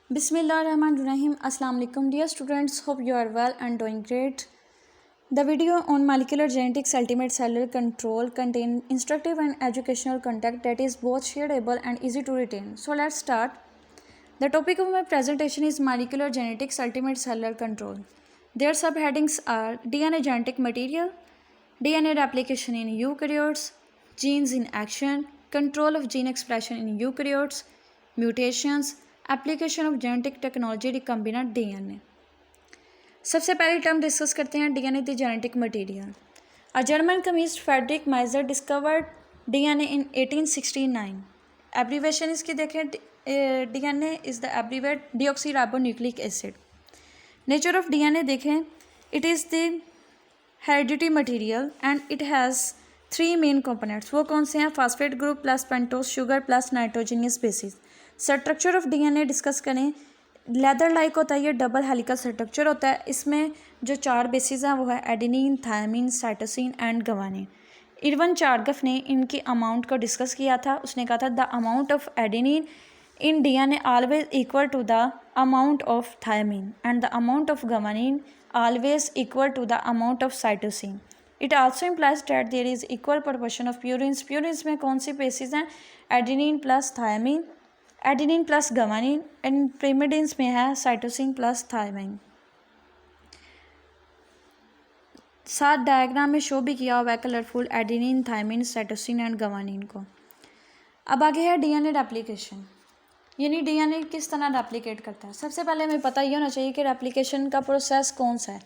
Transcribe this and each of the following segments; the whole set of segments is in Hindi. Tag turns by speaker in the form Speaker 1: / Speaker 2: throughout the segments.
Speaker 1: Bismillahirrahmanirrahim. Assalamu alaikum. Dear students, hope you are well and doing great. The video on molecular genetics ultimate cellular control contain instructive and educational content that is both shareable and easy to retain. So let's start. The topic of my presentation is molecular genetics ultimate cellular control. Their subheadings are DNA genetic material, DNA replication in eukaryotes, genes in action, control of gene expression in eukaryotes, mutations, application of genetic technology recombinant DNA. सबसे पहली टर्म डिस्कस करते हैं DNA the genetic material. A German chemist Friedrich Miescher discovered DNA in 1869। Abbreviation इसकी देखें, DNA is the abbreviate deoxyribonucleic acid. Nature of DNA देखें, it is the heredity material and it has 3 main components. वो कौन से हैं? Phosphate group plus pentose sugar plus nitrogenous bases. Structure of DNA discuss करें, लेदर लाइक होता है, ये डबल हेलिकल स्ट्रक्चर होता है। इसमें जो 4 बेसिस हैं वो है एडेनिन, थायमिन, साइटोसिन एंड गवानिन। इरवन चार्गफ ने इनकी अमाउंट को डिस्कस किया था। उसने कहा था the amount of adenine in DNA always equal to the amount of thymine and the amount of guanine always equal to the amount of cytosine. It also implies that there is equal proportion of purines. Purines में कौन सी बेसिस हैं? Adenine plus thymine, adenine plus guanine, and pyrimidines में है साइटोसिन प्लस थायमिन। साथ डायग्राम में शो भी किया हुआ है colourful adenine, thymine, cytosine and गवानिन को। अब आगे है डीएनए रेप्लिकेशन, यानी डीएनए किस तरह रेप्लिकेट करता है। सबसे पहले हमें पता ये होना चाहिए कि रेप्लिकेशन का प्रोसेस कौन सा है।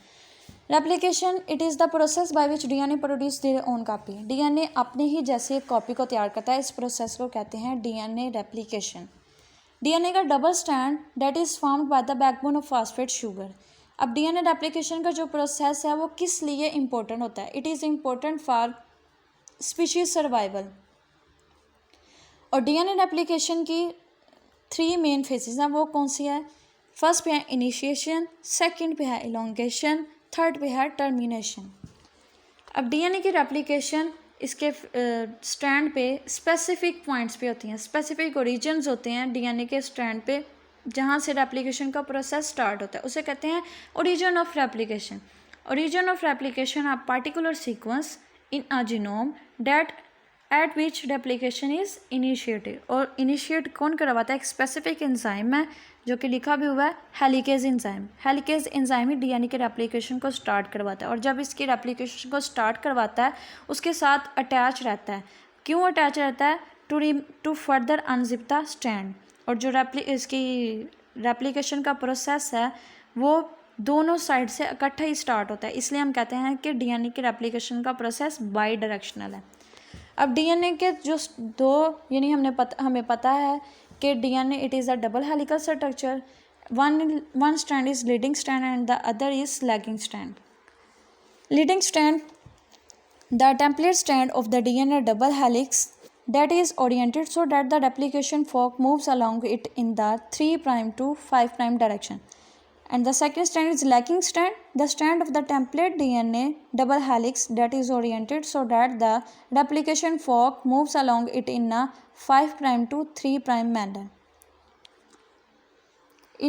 Speaker 1: Replication it is the process by which DNA produce their own copy. DNA अपने ही जैसे एक कॉपी को तैयार करता है, इस प्रोसेस को कहते हैं डीएनए रेप्लिकेशन। डीएनए का double strand that is formed by the backbone of phosphate sugar. अब डीएनए रेप्लिकेशन का जो प्रोसेस है वो किस लिए इम्पोर्टेंट होता है? It is important for species survival. और डीएनए रेप्लिकेशन की 3 मेन फेजेस हैं, वो कौन सी है? फर्स्ट पे है इनिशिएशन, सेकंड पे है इलोंगेशन, थर्ड पे है टर्मिनेशन। अब डीएनए की रेप्लिकेशन इसके स्ट्रैंड पे स्पेसिफिक पॉइंट्स पे होती हैं, स्पेसिफिक ओरिजिन्स होते हैं डीएनए के स्ट्रैंड पे जहाँ से रेप्लिकेशन का प्रोसेस स्टार्ट होता है, उसे कहते हैं origin of replication. Origin of replication a particular sequence in a genome that at which replication is initiated. और इनिशिएट कौन करवाता है? एक स्पेसिफिक एंजाइम है जो कि लिखा भी हुआ है हेलिकेज एंजाइम। हेलिकेज एंजाइम ही डीएनए के रेप्लिकेशन को स्टार्ट करवाता है, और जब इसकी रेप्लिकेशन को स्टार्ट करवाता है उसके साथ अटैच रहता है। क्यों अटैच रहता है? To further unzip the strand. और जो इसकी रेप्लिकेशन का प्रोसेस है वो दोनों साइड से इकट्ठा ही स्टार्ट होता है, इसलिए हम कहते हैं कि डीएनए की रेप्लिकेशन का प्रोसेस बाई डायरेक्शनल है। अब डीएनए के जो 2 यानी हमें पता है कि DNA it is a double helical structure. One strand is leading strand and the other is lagging strand. Leading strand the template strand of the DNA double helix that is oriented so that the replication fork moves along it in the 3' to 5' direction, and the second strand is lagging strand, the strand of the template DNA double helix that is oriented so that the replication fork moves along it in a 5' to 3' manner.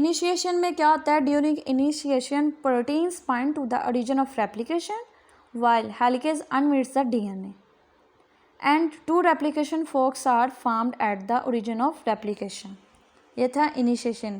Speaker 1: Initiation में क्या होता है? During initiation proteins bind to the origin of replication while helicase unmeets the DNA and 2 replication forks are formed at the origin of replication. ये था initiation।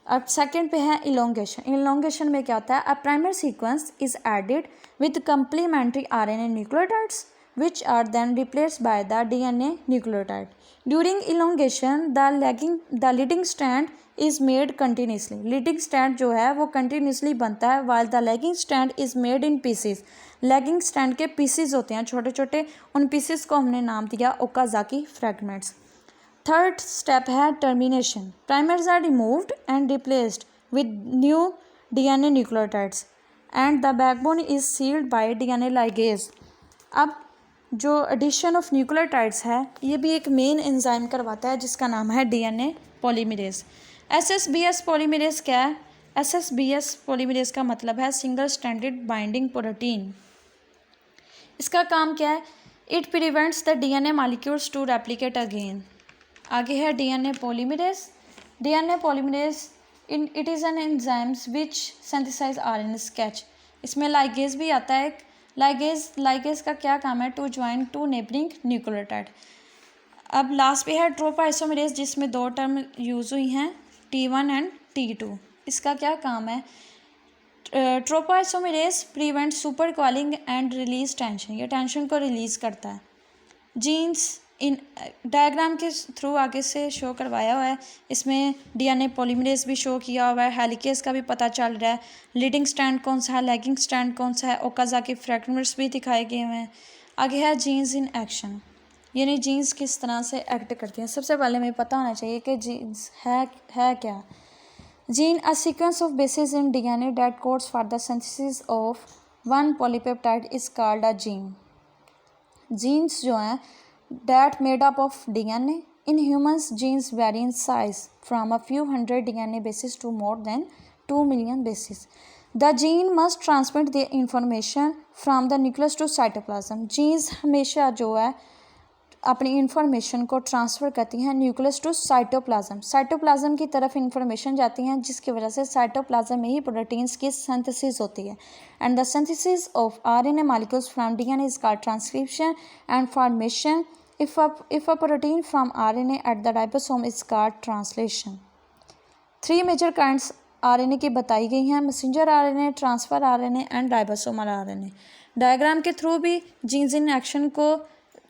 Speaker 1: अब सेकेंड पे है elongation। elongation में क्या होता है? A primer sequence is added with complementary RNA nucleotides which are then replaced by the DNA nucleotide. During elongation the leading strand is made continuously. leading strand जो है वो continuously बनता है while the lagging strand is made in pieces. Lagging strand के पीसेस होते हैं छोटे छोटे, उन पीसेस को हमने नाम दिया ओकाज़ाकी फ्रैगमेंट्स। थर्ड स्टेप है termination. Primers are removed and replaced with new DNA nucleotides and the backbone is sealed by DNA ligase. अब जो एडिशन ऑफ न्यूक्लियोटाइड्स है ये भी एक मेन एंजाइम करवाता है जिसका नाम है डीएनए पॉलीमरेज। एसएसबीएस पॉलीमरेज क्या है? एसएसबीएस पॉलीमरेज का मतलब है सिंगल स्ट्रैंडेड बाइंडिंग प्रोटीन। इसका काम क्या है? It prevents the DNA molecules to replicate again. आगे है DNA polymerase. DNA polymerase it is an enzymes which synthesize RNA sketch. इसमें लाइगेज भी आता है। लाइगेज का क्या काम है? To join two neighbouring nucleotide. अब लास्ट पे है ट्रोपोआइसोमेरेज, जिसमें दो टर्म यूज़ हुई हैं, T1 एंड T2। इसका क्या काम है? Topoisomerase prevent super coiling and release tension, ये टेंशन को रिलीज़ करता है। जीन्स इन डायग्राम के थ्रू आगे से शो करवाया हुआ है। इसमें डीएनए पॉलीमरेज भी शो किया हुआ है, हेलिकेज का भी पता चल रहा है, लीडिंग स्ट्रैंड कौन सा है, लैगिंग स्ट्रैंड कौन सा है, ओकाज़ाकी फ्रैगमेंट्स भी दिखाए गए हुए हैं। आगे है जीन्स इन एक्शन, यानी जीन्स किस तरह से एक्ट करती हैं। सबसे पहले हमें पता होना चाहिए कि जीन्स है क्या। Gene a sequence of bases in DNA that codes for the synthesis of one polypeptide is called a gene. Genes जो हैं that made up of DNA. In humans, genes vary in size from a few hundred DNA bases to more than 2 million bases. The gene must transmit the information from the nucleus to cytoplasm. Genes हमेशा जो है अपनी इंफॉर्मेशन को ट्रांसफ़र करती हैं न्यूक्लियस टू साइटोप्लाज्म। साइटोप्लाज्म की तरफ इंफॉर्मेशन जाती हैं, जिसकी वजह से साइटोप्लाज्म में ही प्रोटीन्स की सिंथेसिस होती है। And the synthesis of RNA molecules from DNA is called transcription and formation. If a protein from RNA at the ribosome is called translation. 3 major kinds RNA की बताई गई हैं, messenger RNA, transfer RNA and ribosomal RNA। Diagram के थ्रू भी जीन्स इन एक्शन को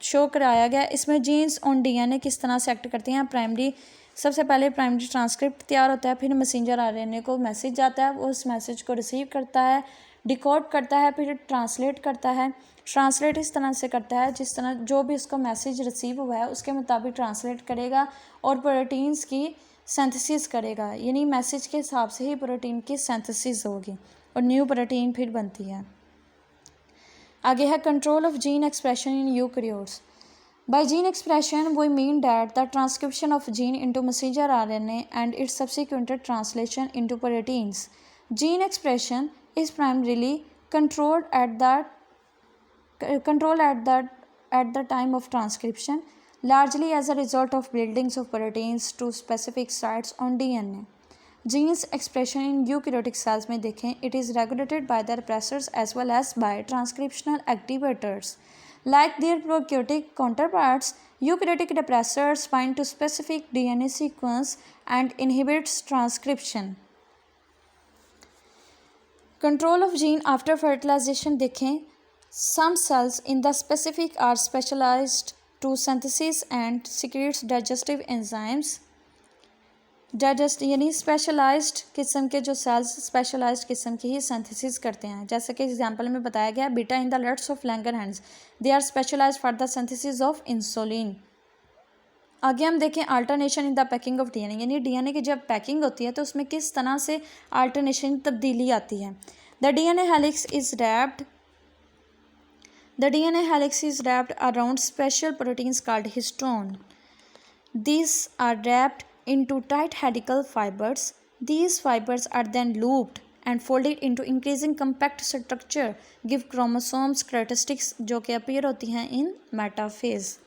Speaker 1: शो कराया गया। इसमें जीन्स ऑन डीएनए किस तरह से एक्ट करती हैं। सबसे पहले प्राइमरी ट्रांसक्रिप्ट तैयार होता है, फिर मैसेंजर RNA को मैसेज जाता है, वो उस मैसेज को रिसीव करता है, डिकोड करता है, फिर ट्रांसलेट करता है। ट्रांसलेट इस तरह से करता है जिस तरह जो भी उसको मैसेज रिसीव हुआ है उसके मुताबिक ट्रांसलेट करेगा और प्रोटीन्स की सिंथेसिस करेगा, यानी मैसेज के हिसाब से ही प्रोटीन की सिंथेसिस होगी और न्यू प्रोटीन फिर बनती है। आगे है control of gene expression in eukaryotes. By gene expression we mean that the transcription of gene into messenger RNA and its subsequent translation into proteins. Gene expression is primarily controlled at the time of transcription, largely as a result of buildings of proteins to specific sites on DNA. Genes expression in eukaryotic cells में देखें, it is regulated by the repressors as well as by transcriptional activators. Like their prokaryotic counterparts, eukaryotic repressors bind to specific DNA sequence and inhibits transcription. Control of gene after fertilization देखें, some cells in the specific are specialized to synthesis and secretes digestive enzymes. यानी स्पेशलाइज्ड किस्म के जो सेल्स स्पेशलाइज्ड किस्म की ही सिंथेसिस करते हैं। जैसे कि एग्जांपल में बताया गया, beta in the islets of Langerhans, they are specialized for the synthesis of insulin. आगे हम देखें alternation in the packing of DNA, यानी डीएनए की जब पैकिंग होती है तो उसमें किस तरह से अल्टरनेशन तब्दीली आती है। The DNA helix is wrapped around special proteins called histone. These are wrapped into tight helical fibers. These fibers are then looped and folded into increasing compact structure, give chromosomes characteristics जो कि appear होती हैं in metaphase.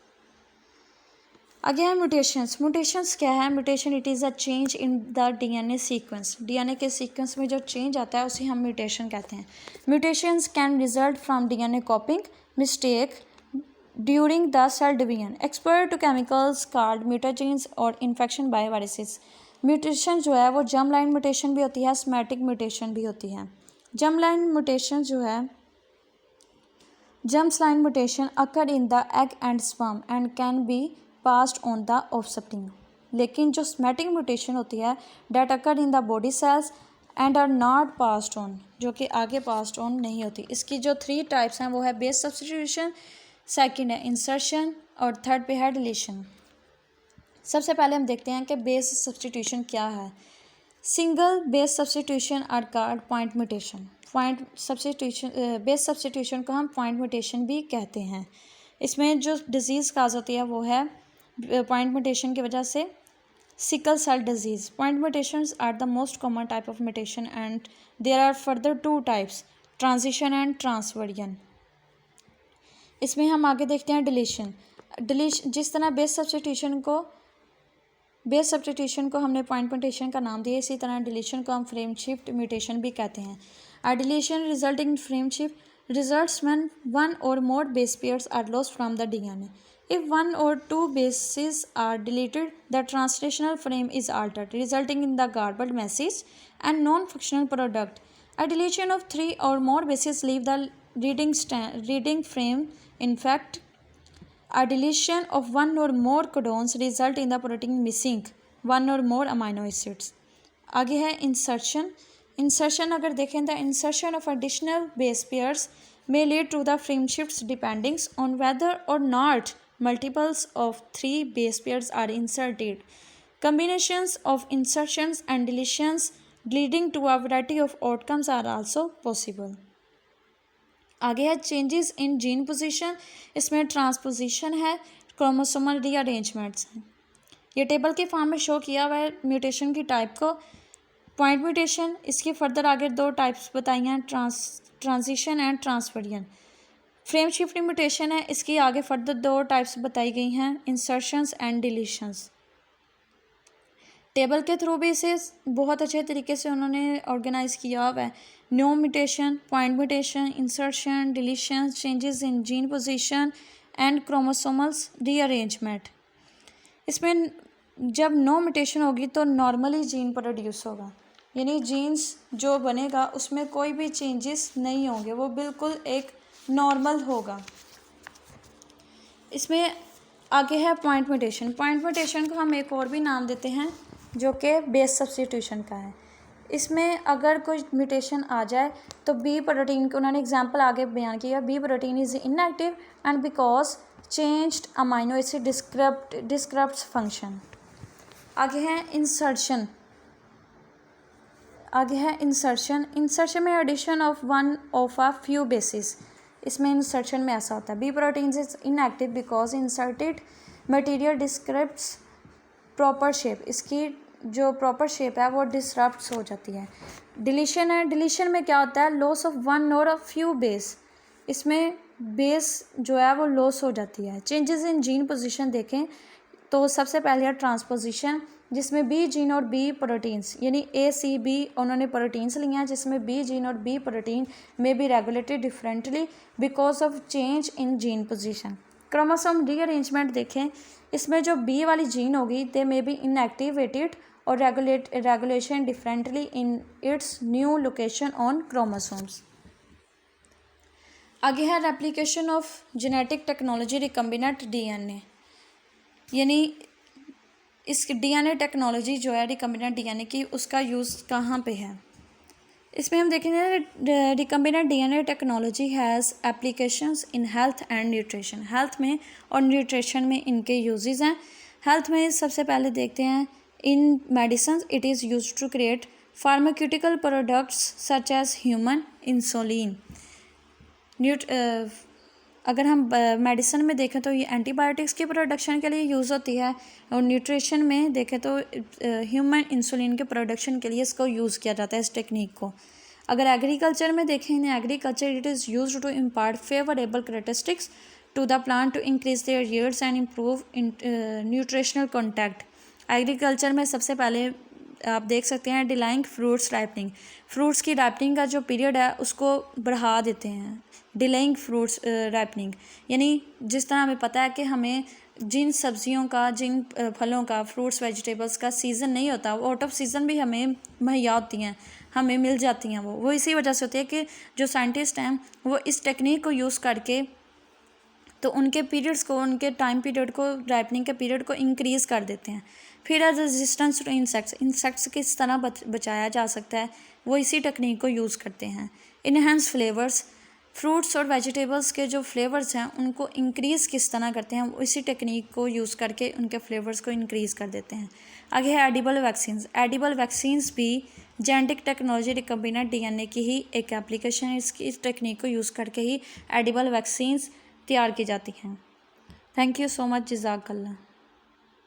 Speaker 1: आगे है म्यूटेशंस क्या है? Mutation it is a change in the DNA sequence. DNA के सीक्वेंस में जो चेंज आता है उसे हम म्यूटेशन कहते हैं। Mutations can result from DNA copying mistake during the cell division, exposure to chemicals called mutagens और इन्फेक्शन बाय वायरसेस। म्यूटेशन जो है वो जर्म लाइन म्यूटेशन भी होती है, सोमैटिक म्यूटेशन भी होती है। Germ line mutation occur in the egg and sperm and can be passed on the offspring. लेकिन जो सोमैटिक म्यूटेशन होती है that occur in the body cells and are not passed on, जो कि आगे पास्ड ऑन नहीं होती। इसकी जो 3 टाइप्स हैं वो है बेस सब्सटीट्यूशन, सेकंड है इंसर्शन और थर्ड पे है डिलीशन। सबसे पहले हम देखते हैं कि बेस सब्सटीट्यूशन क्या है। Single base substitution are called point mutation. Base substitution को हम पॉइंट म्यूटेशन भी कहते हैं। इसमें जो डिजीज़ काज होती है वो है पॉइंट म्यूटेशन की वजह से sickle cell disease. Point mutations are the most common type of mutation and there are further 2 types, transition and transversion. इसमें हम आगे देखते हैं डिलीशन। जिस तरह बेस सब्सटीट्यूशन को बेस सब्स्टिट्यूशन को हमने पॉइंट म्यूटेशन का नाम दिया, इसी तरह डिलीशन को हम फ्रेम शिफ्ट म्यूटेशन भी कहते हैं। A deletion resulting in frame shift results when one or more base pairs are lost from the DNA. If one or two bases are deleted, the translational frame is altered, resulting in the garbled message and non-functional product. A deletion of three or more bases leave the reading frame. In fact, a deletion of one or more codons result in the protein missing one or more amino acids. आगे है इंसर्शन। इंसर्शन अगर देखें, the insertion of additional base pairs may lead to the frame shifts depending on whether or not multiples of 3 base pairs are inserted. Combinations of insertions and deletions leading to a variety of outcomes are also possible. आगे है चेंजेस इन जीन पोजीशन। इसमें ट्रांसपोजिशन है, क्रोमोसोमल रीअरेंजमेंट्स हैं। ये टेबल के फॉर्म में शो किया हुआ है म्यूटेशन की टाइप को। पॉइंट म्यूटेशन, इसकी फर्दर आगे दो टाइप्स बताई हैं, transition and transversion. Frame shift mutation है, इसकी आगे फर्दर दो टाइप्स बताई गई हैं, इंसर्शंस एंड डिलीशंस। टेबल के थ्रू भी इसे बहुत अच्छे तरीके से उन्होंने ऑर्गेनाइज किया हुआ है। New mutation, point mutation, insertion, deletion, changes in gene position and chromosomals rearrangement. इसमें जब नो म्यूटेशन होगी तो नॉर्मली जीन प्रोड्यूस होगा, यानी जीन्स जो बनेगा उसमें कोई भी चेंजेस नहीं होंगे, वो बिल्कुल एक नॉर्मल होगा। इसमें आगे है पॉइंट म्यूटेशन। पॉइंट म्यूटेशन को हम एक और भी नाम देते हैं जो कि बेस सब्स्टिट्यूशन का है। इसमें अगर कोई म्यूटेशन आ जाए तो बी प्रोटीन को, उन्होंने एग्जांपल आगे बयान किया, B protein is inactive and because changed amino acid disrupts function. आगे है इंसर्शन। आगे है इंसर्शन। इंसर्शन में addition of one of a few bases. इसमें इंसर्शन में ऐसा होता है, B protein is inactive because inserted material disrupts proper shape. इसकी जो प्रॉपर शेप है वो डिसरप्ट हो जाती है। डिलीशन है, डिलीशन में क्या होता है, लॉस ऑफ वन और अ फ्यू बेस। इसमें बेस जो है वो लॉस हो जाती है। चेंजेस इन जीन पोजीशन देखें तो सबसे पहले है ट्रांसपोजिशन, जिसमें बी जीन और बी प्रोटीन्स यानी ए सी बी उन्होंने प्रोटीन्स लिए हैं, जिसमें बी जीन और बी प्रोटीन में be regulated differently because of change in gene position. Chromosome rearrangement देखें, इसमें जो बी वाली जीन होगी दे मे बी इनएक्टिवेटेड और regulation differently in its new location on chromosomes. आगे है replication of genetic technology recombinant DNA, यानी इस डीएनए टेक्नोलॉजी जो है रिकम्बिनेंट डीएनए की, उसका यूज़ कहाँ पे है। इसमें हम देखेंगे recombinant DNA technology has applications in health and nutrition. Health में और न्यूट्रिशन में इनके यूजेस हैं। हेल्थ में सबसे पहले देखते हैं, in medicine it is use to create pharmaceutical products such as human insulin. अगर हम मेडिसिन में देखें तो ये एंटीबायोटिक्स की प्रोडक्शन के लिए यूज़ होती है, और न्यूट्रिशन में देखें तो ह्यूमन इंसुलिन के प्रोडक्शन के लिए इसको यूज़ किया जाता है, इस टेक्निक को। अगर एग्रीकल्चर में देखें, in agriculture it is used to impart favourable characteristics to the plant to increase their yields and improve nutritional contact. Agriculture में सबसे पहले आप देख सकते हैं डिलाइंग फ्रूट्स राइपनिंग। फ्रूट्स की राइपनिंग का जो पीरियड है उसको बढ़ा देते हैं, डिलेइंग फ्रूट्स राइपनिंग। यानी जिस तरह हमें पता है कि हमें जिन सब्जियों का, जिन फलों का, फ्रूट्स वेजिटेबल्स का सीज़न नहीं होता, वो आउट ऑफ सीज़न भी हमें मुहैया होती हैं, हमें मिल जाती हैं। वो इसी वजह से होती है कि जो साइंटिस्ट हैं वो इस टेक्निक को यूज़ करके तो उनके पीरियड्स को, उनके टाइम पीरियड को, राइपनिंग के पीरियड को इंक्रीज़ कर देते हैं। फिर एज रेजिस्टेंस टू इंसेक्ट्स किस तरह बचाया जा सकता है, वो इसी टेक्निक को यूज़ करते हैं। इनहेंस फ्लेवर्स, फ्रूट्स और वेजिटेबल्स के जो फ्लेवर्स हैं उनको इंक्रीज़ किस तरह करते हैं, वो इसी टेक्निक को यूज़ करके उनके फ्लेवर्स को इंक्रीज़ कर देते हैं। आगे है एडिबल वैक्सीन्स। एडिबल वैक्सीन्स भी जेनेटिक टेक्नोलॉजी रिकम्बिनेंट डीएनए की ही एक एप्लीकेशन है। इस टेक्निक को यूज़ करके ही एडिबल वैक्सीन्स तैयार की जाती हैं। थैंक यू सो मच, जज़ाकल्लाह।